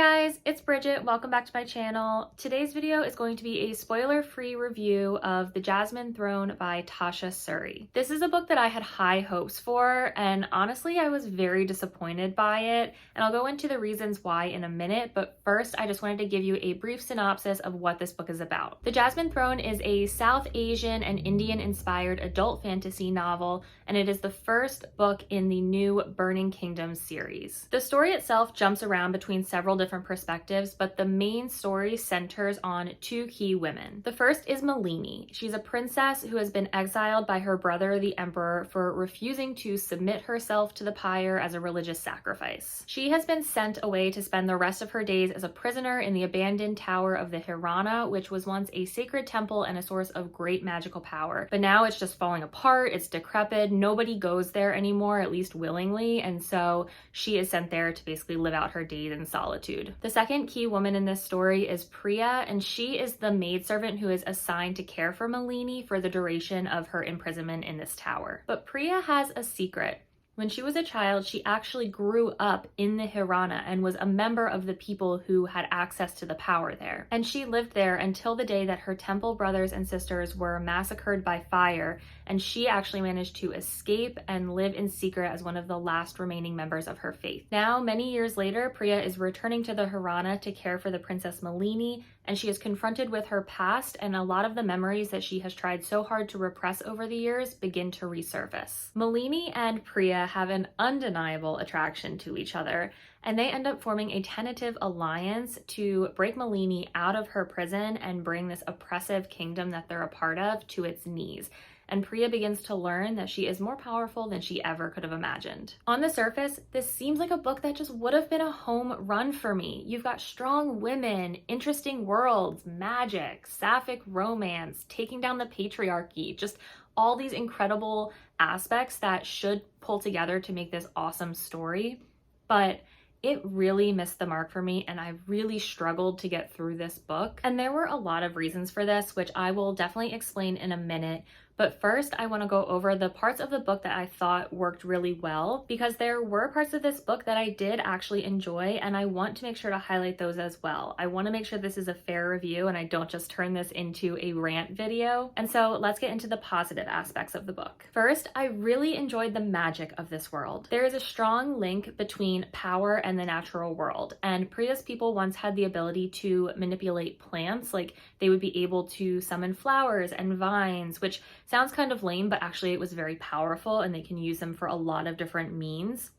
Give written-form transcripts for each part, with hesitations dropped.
guys, it's Bridget. Welcome back to my channel. Today's video is going to be a spoiler-free review of The Jasmine Throne by Tasha Suri. This is a book that I had high hopes for, and honestly, I was very disappointed by it, and I'll go into the reasons why in a minute, but first, I just wanted to give you a brief synopsis of what this book is about. The Jasmine Throne is a South Asian and Indian-inspired adult fantasy novel, and it is the first book in the new Burning Kingdoms series. The story itself jumps around between several different perspectives, but the main story centers on two key women. The first is Malini. She's a princess who has been exiled by her brother, the emperor, for refusing to submit herself to the pyre as a religious sacrifice. She has been sent away to spend the rest of her days as a prisoner in the abandoned tower of the Hirana, which was once a sacred temple and a source of great magical power. But now it's just falling apart, it's decrepit, nobody goes there anymore, at least willingly, and so she is sent there to basically live out her days in solitude. The second key woman in this story is Priya, and she is the maidservant who is assigned to care for Malini for the duration of her imprisonment in this tower. But Priya has a secret. When she was a child, she actually grew up in the Hirana and was a member of the people who had access to the power there. And she lived there until the day that her temple brothers and sisters were massacred by fire, and she actually managed to escape and live in secret as one of the last remaining members of her faith. Now, many years later, Priya is returning to the Hirana to care for the Princess Malini, and she is confronted with her past, and a lot of the memories that she has tried so hard to repress over the years begin to resurface. Malini and Priya have an undeniable attraction to each other, and they end up forming a tentative alliance to break Malini out of her prison and bring this oppressive kingdom that they're a part of to its knees. And Priya begins to learn that she is more powerful than she ever could have imagined. On the surface, this seems like a book that just would have been a home run for me. You've got strong women, interesting worlds, magic, sapphic romance, taking down the patriarchy, just all these incredible aspects that should pull together to make this awesome story. But it really missed the mark for me, and I really struggled to get through this book. And there were a lot of reasons for this, which I will definitely explain in a minute. But first, I want to go over the parts of the book that I thought worked really well, because there were parts of this book that I did actually enjoy, and I want to make sure to highlight those as well. I want to make sure this is a fair review and I don't just turn this into a rant video. And so let's get into the positive aspects of the book. First, I really enjoyed the magic of this world. There is a strong link between power and the natural world, and Priya's people once had the ability to manipulate plants, like they would be able to summon flowers and vines, which sounds kind of lame, but actually it was very powerful and they can use them for a lot of different means.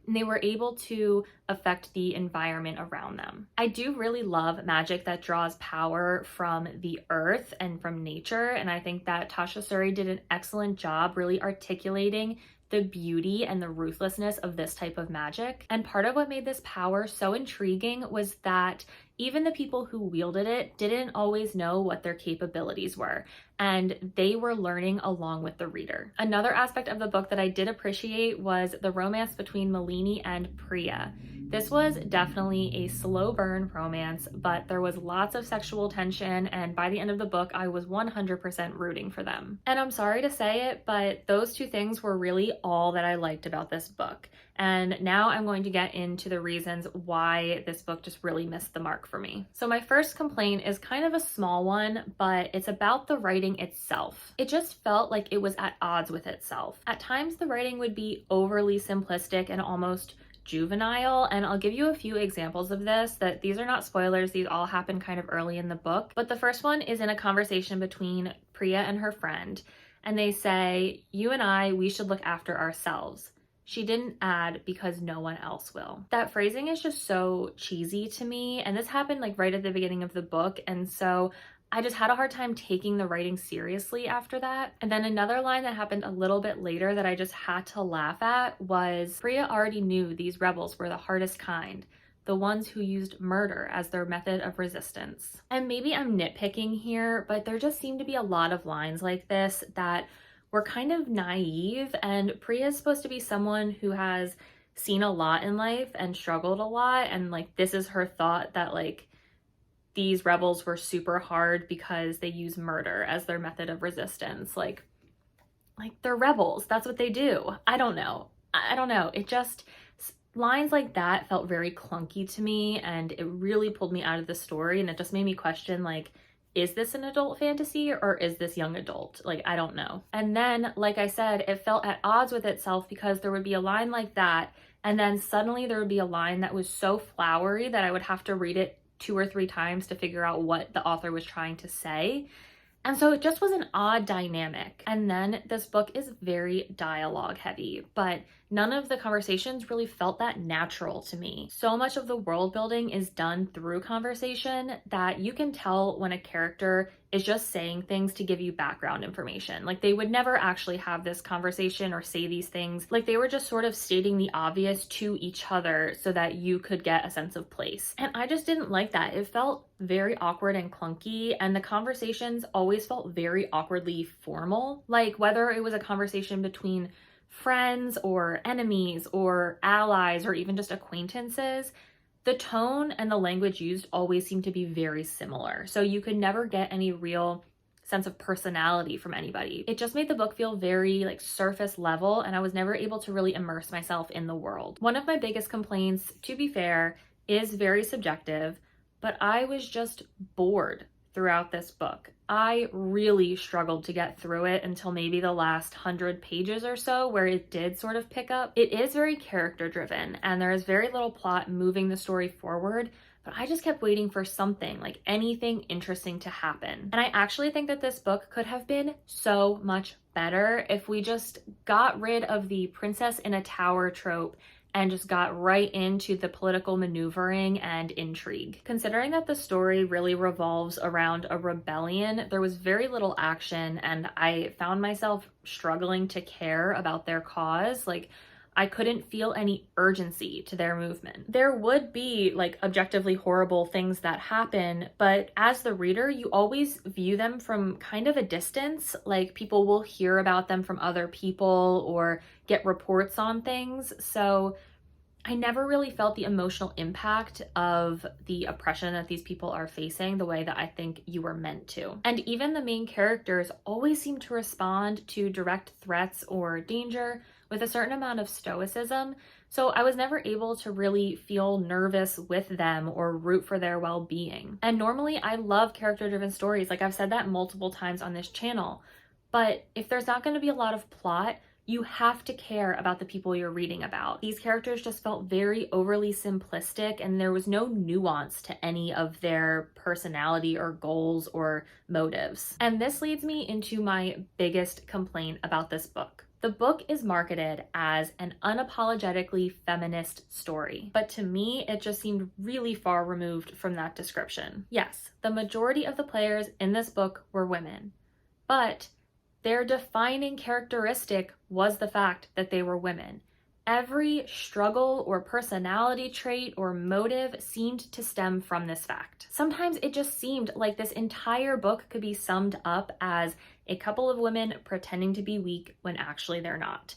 And they were able to affect the environment around them. I do really love magic that draws power from the earth and from nature, and I think that Tasha Suri did an excellent job really articulating the beauty and the ruthlessness of this type of magic. And part of what made this power so intriguing was that even the people who wielded it didn't always know what their capabilities were, and they were learning along with the reader. Another aspect of the book that I did appreciate was the romance between Malini and Priya. This was definitely a slow burn romance, but there was lots of sexual tension, and by the end of the book, I was 100% rooting for them. And I'm sorry to say it, but those two things were really all that I liked about this book. And now I'm going to get into the reasons why this book just really missed the mark for me. So my first complaint is kind of a small one, but it's about the writing itself. It just felt like it was at odds with itself. At times, the writing would be overly simplistic and almost juvenile, and I'll give you a few examples of this. That these are not spoilers, these all happen kind of early in the book. But the first one is in a conversation between Priya and her friend, and they say, "You and I, we should look after ourselves." She didn't add, "because no one else will." That phrasing is just so cheesy to me, and this happened like right at the beginning of the book, and so I just had a hard time taking the writing seriously after that. And then another line that happened a little bit later that I just had to laugh at was, Priya already knew these rebels were the hardest kind, the ones who used murder as their method of resistance. And maybe I'm nitpicking here, but there just seemed to be a lot of lines like this that were kind of naive, and Priya is supposed to be someone who has seen a lot in life and struggled a lot, and like this is her thought that like these rebels were super hard because they use murder as their method of resistance. Like they're rebels, that's what they do. I don't know. It just, Lines like that felt very clunky to me, and it really pulled me out of the story, and it just made me question, like, is this an adult fantasy or is this young adult? Like, I don't know. And then, like I said, it felt at odds with itself because there would be a line like that, and then suddenly there would be a line that was so flowery that I would have to read it 2 or 3 times to figure out what the author was trying to say. And so it just was an odd dynamic. And then this book is very dialogue heavy, but none of the conversations really felt that natural to me. So much of the world building is done through conversation that you can tell when a character is just saying things to give you background information. Like, they would never actually have this conversation or say these things. Like, they were just sort of stating the obvious to each other so that you could get a sense of place. And I just didn't like that. It felt very awkward and clunky, and the conversations always felt very awkwardly formal. Like, whether it was a conversation between friends or enemies or allies or even just acquaintances, the tone and the language used always seemed to be very similar. So you could never get any real sense of personality from anybody. It just made the book feel very like surface level, and I was never able to really immerse myself in the world. One of my biggest complaints, to be fair, is very subjective, but I was just bored throughout this book. I really struggled to get through it until maybe the last 100 pages or so, where it did sort of pick up. It is very character driven, and there is very little plot moving the story forward, but I just kept waiting for something, like anything interesting to happen. And I actually think that this book could have been so much better if we just got rid of the princess in a tower trope and just got right into the political maneuvering and intrigue. Considering that the story really revolves around a rebellion, there was very little action, and I found myself struggling to care about their cause. Like, I couldn't feel any urgency to their movement. There would be like objectively horrible things that happen, but as the reader, you always view them from kind of a distance. Like, people will hear about them from other people or get reports on things. So I never really felt the emotional impact of the oppression that these people are facing the way that I think you were meant to. And even the main characters always seem to respond to direct threats or danger with a certain amount of stoicism. So I was never able to really feel nervous with them or root for their well-being. And normally I love character-driven stories. Like, I've said that multiple times on this channel. But if there's not going to be a lot of plot, you have to care about the people you're reading about. These characters just felt very overly simplistic, and there was no nuance to any of their personality or goals or motives. And this leads me into my biggest complaint about this book. The book is marketed as an unapologetically feminist story, but to me, it just seemed really far removed from that description. Yes, the majority of the players in this book were women, but their defining characteristic was the fact that they were women. Every struggle or personality trait or motive seemed to stem from this fact. Sometimes it just seemed like this entire book could be summed up as a couple of women pretending to be weak when actually they're not.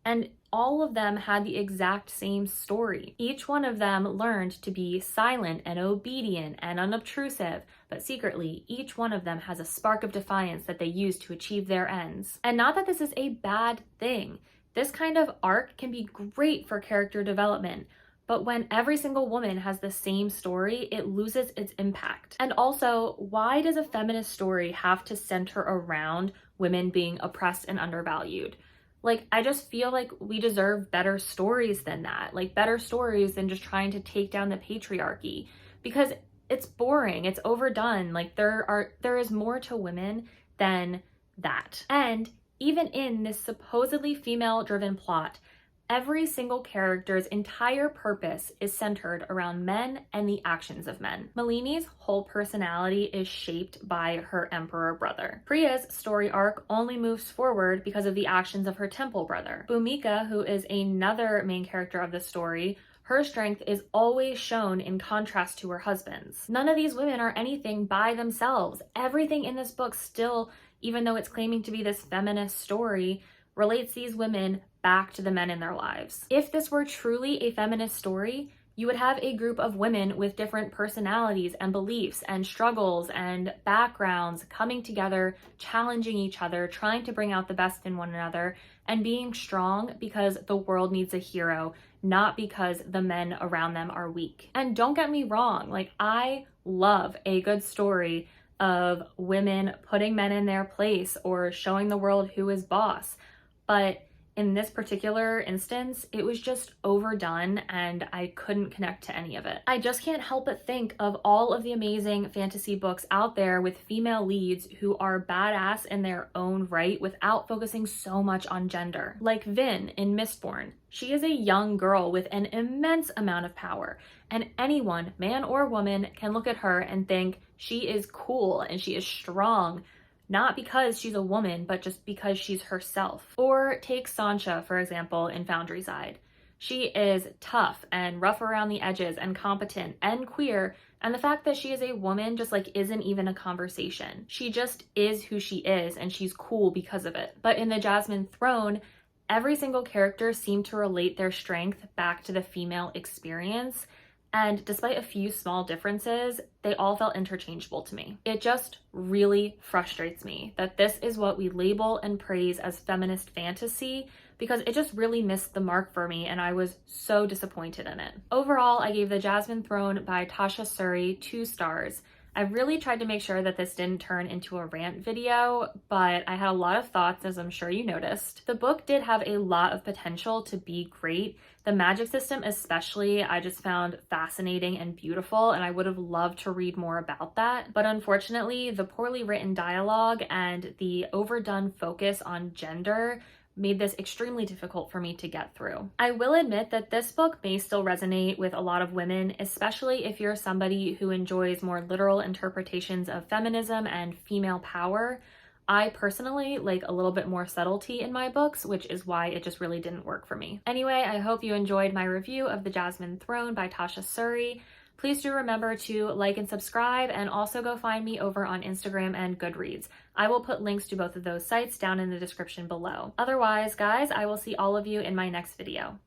And all of them had the exact same story. Each one of them learned to be silent and obedient and unobtrusive, but secretly, each one of them has a spark of defiance that they use to achieve their ends. And not that this is a bad thing. This kind of arc can be great for character development, but when every single woman has the same story, it loses its impact. And also, why does a feminist story have to center around women being oppressed and undervalued? Like, I just feel like we deserve better stories than that. Like, better stories than just trying to take down the patriarchy, because it's boring, it's overdone. Like, there is more to women than that. And even in this supposedly female-driven plot, every single character's entire purpose is centered around men and the actions of men. Malini's whole personality is shaped by her emperor brother. Priya's story arc only moves forward because of the actions of her temple brother. Bhumika, who is another main character of the story, her strength is always shown in contrast to her husband's. None of these women are anything by themselves. Everything in this book still, even though it's claiming to be this feminist story, relates these women back to the men in their lives. If this were truly a feminist story, you would have a group of women with different personalities and beliefs and struggles and backgrounds coming together, challenging each other, trying to bring out the best in one another, and being strong because the world needs a hero not because the men around them are weak. And don't get me wrong, like, I love a good story of women putting men in their place or showing the world who is boss. But in this particular instance, it was just overdone and I couldn't connect to any of it. I just can't help but think of all of the amazing fantasy books out there with female leads who are badass in their own right without focusing so much on gender. Like Vin in Mistborn. She is a young girl with an immense amount of power, and anyone, man or woman, can look at her and think she is cool and she is strong, not because she's a woman, but just because she's herself. Or take Sansa, for example, in Foundryside. She is tough and rough around the edges and competent and queer, and the fact that she is a woman just like isn't even a conversation. She just is who she is, and she's cool because of it. But in the Jasmine Throne, every single character seemed to relate their strength back to the female experience, and despite a few small differences, they all felt interchangeable to me. It just really frustrates me that this is what we label and praise as feminist fantasy, because it just really missed the mark for me and I was so disappointed in it. Overall, I gave The Jasmine Throne by Tasha Suri 2 stars. I really tried to make sure that this didn't turn into a rant video, but I had a lot of thoughts, as I'm sure you noticed. The book did have a lot of potential to be great. The magic system especially, I just found fascinating and beautiful, and I would have loved to read more about that. But unfortunately, the poorly written dialogue and the overdone focus on gender made this extremely difficult for me to get through. I will admit that this book may still resonate with a lot of women, especially if you're somebody who enjoys more literal interpretations of feminism and female power. I personally like a little bit more subtlety in my books, which is why it just really didn't work for me. Anyway, I hope you enjoyed my review of The Jasmine Throne by Tasha Suri. Please do remember to like and subscribe, and also go find me over on Instagram and Goodreads. I will put links to both of those sites down in the description below. Otherwise, guys, I will see all of you in my next video.